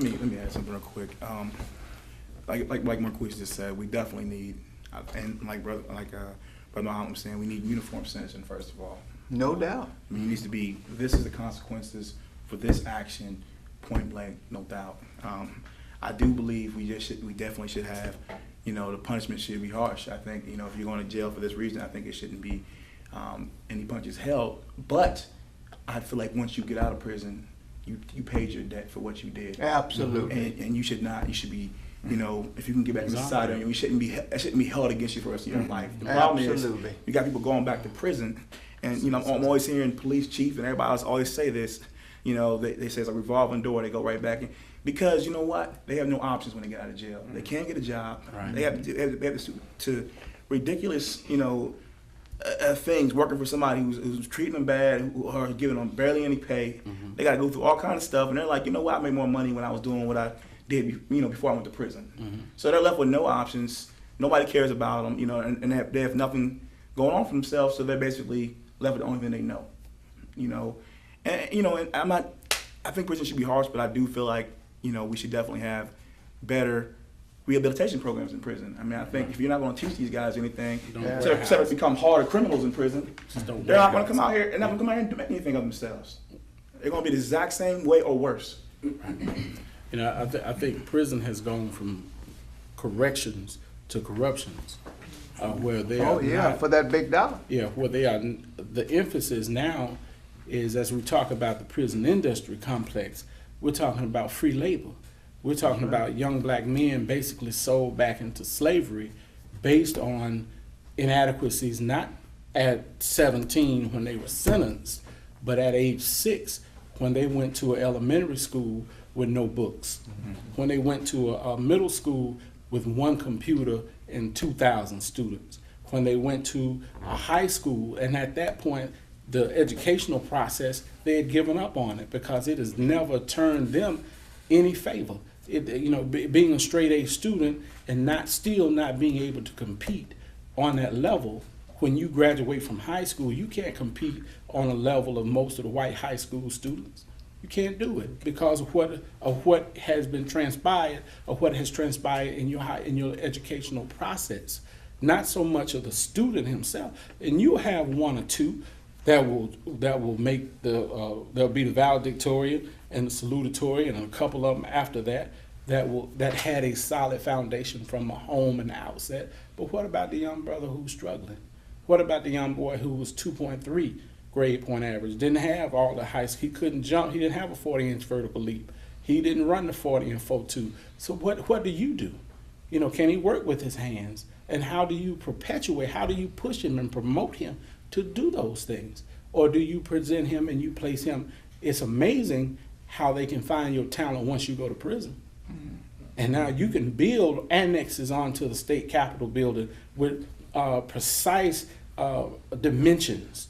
let me add something real quick. Like Marquise just said, we definitely need, and brother Muhammad was saying, we need uniform sentencing first of all. No doubt. I mean, it needs to be, this is the consequences for this action, point blank, no doubt. I do believe we definitely should have, the punishment should be harsh. I think, if you're going to jail for this reason, I think it shouldn't be any punches held. But I feel like once you get out of prison, you paid your debt for what you did. Absolutely. And you should be, if you can get back in society, it shouldn't be held against you for the rest of your life. The problem is, you got people going back to prison, and I'm always hearing police chief and everybody else always say this. They say it's a revolving door. They go right back in because you know what? They have no options when they get out of jail. They can't get a job. Right. They have to ridiculous, things, working for somebody who's treating them bad, or giving them barely any pay. Mm-hmm. They got to go through all kinds of stuff, and they're like, you know what? I made more money when I was doing what I did, before I went to prison. Mm-hmm. So they're left with no options. Nobody cares about them, and they have nothing going on for themselves. So they're basically left with the only thing they know, And I think prison should be harsh, but I do feel like, we should definitely have better rehabilitation programs in prison. I mean, I think if you're not going to teach these guys anything, instead of become harder criminals in prison, they're not going to come out here and do anything of themselves. They're going to be the exact same way or worse. I think prison has gone from corrections to corruptions, where they are for that big dollar. Yeah, where they are. The emphasis now is, as we talk about the prison industry complex, we're talking about free labor. We're talking about young black men basically sold back into slavery based on inadequacies, not at 17 when they were sentenced, but at age 6 when they went to an elementary school with no books, when they went to a middle school with 1 computer and 2,000 students, when they went to a high school, and at that point, the educational process, they had given up on it because it has never turned them any favor. Being a straight A student and still not being able to compete on that level. When you graduate from high school, you can't compete on a level of most of the white high school students. You can't do it because of what has been transpired, or what has transpired in your educational process. Not so much of the student himself. And you'll have 1 or 2 that will make there'll be the valedictorian and the salutatorian, and a couple of them after that had a solid foundation from a home and the outset. But what about the young brother who's struggling? What about the young boy who was 2.3 grade point average, didn't have all the high school, he couldn't jump, he didn't have a 40-inch vertical leap, he didn't run the 40 and 4.2. So what do you do? Can he work with his hands? And how do you perpetuate, how do you push him and promote him to do those things? Or do you present him and you place him? It's amazing how they can find your talent once you go to prison. Mm-hmm. And now you can build annexes onto the state capitol building with precise dimensions.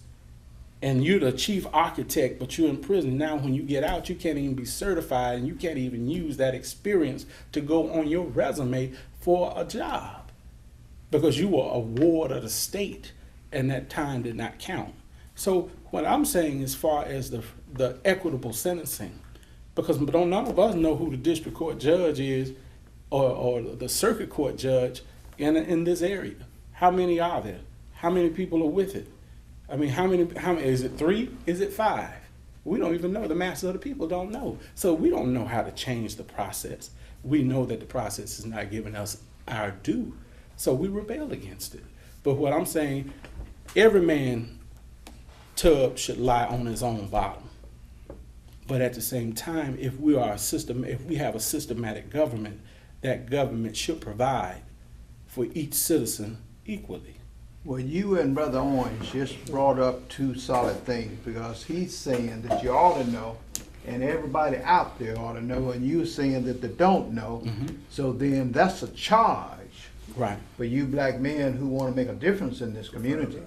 And you're the chief architect, but you're in prison. Now when you get out, you can't even be certified, and you can't even use that experience to go on your resume for a job because you were a ward of the state and that time did not count. So what I'm saying as far as the equitable sentencing, because none of us know who the district court judge is or the circuit court judge in this area. How many are there? How many people are with it? I mean, how many, is it 3? Is it 5? We don't even know. The mass of the people don't know. So we don't know how to change the process. We know that the process is not giving us our due. So we rebel against it. But what I'm saying, every man tub should lie on his own bottom. But at the same time, if we have a systematic government, that government should provide for each citizen equally. Well, you and Brother Orange just brought up 2 solid things, because he's saying that you ought to know, and everybody out there ought to know, and you're saying that they don't know. Mm-hmm. So then that's a charge, right, for you black men who want to make a difference in this community.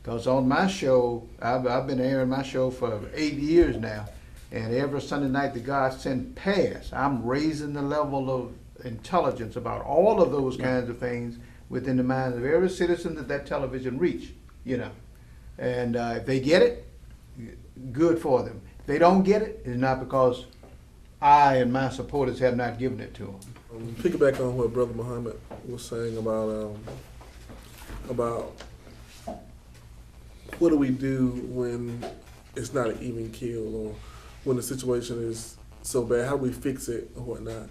Because on my show, I've been airing my show for 8 years now, and every Sunday night the God sent pass, I'm raising the level of intelligence about all of those kinds of things within the minds of every citizen that television reach, And if they get it, good for them. If they don't get it, it's not because I and my supporters have not given it to them. Piggyback on what Brother Muhammad was saying about what do we do when it's not an even kill, or when the situation is so bad? How do we fix it or whatnot?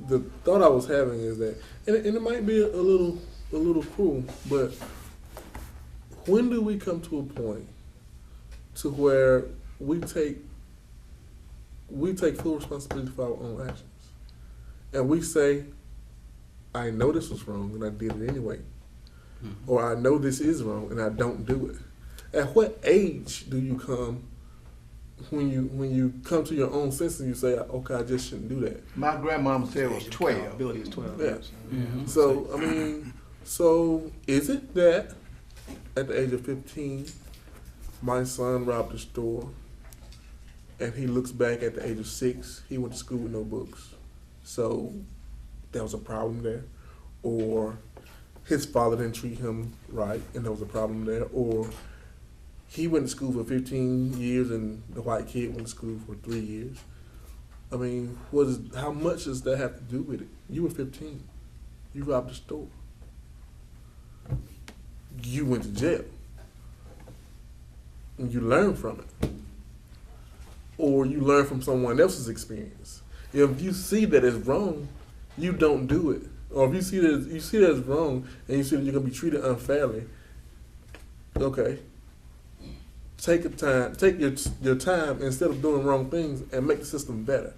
The thought I was having is that, and it might be a little cruel, but when do we come to a point to where we take full responsibility for our own actions, and we say, I know this was wrong and I did it anyway, or I know this is wrong and I don't do it? At what age do you come when you come to your own senses and you say, okay, I just shouldn't do that? My grandmama said it was 12. Ability is 12. Yeah. Mm-hmm. So I mean, so is it that at the age of 15, my son robbed a store, and he looks back at the age of 6, he went to school with no books, so there was a problem there, or his father didn't treat him right, and there was a problem there, or he went to school for 15 years and the white kid went to school for 3 years. I mean, how much does that have to do with it? You were 15. You robbed a store. You went to jail. And you learn from it. Or you learn from someone else's experience. If you see that it's wrong, you don't do it. Or if you see that it's wrong and you see that you're gonna be treated unfairly, okay. Take your time instead of doing wrong things and make the system better.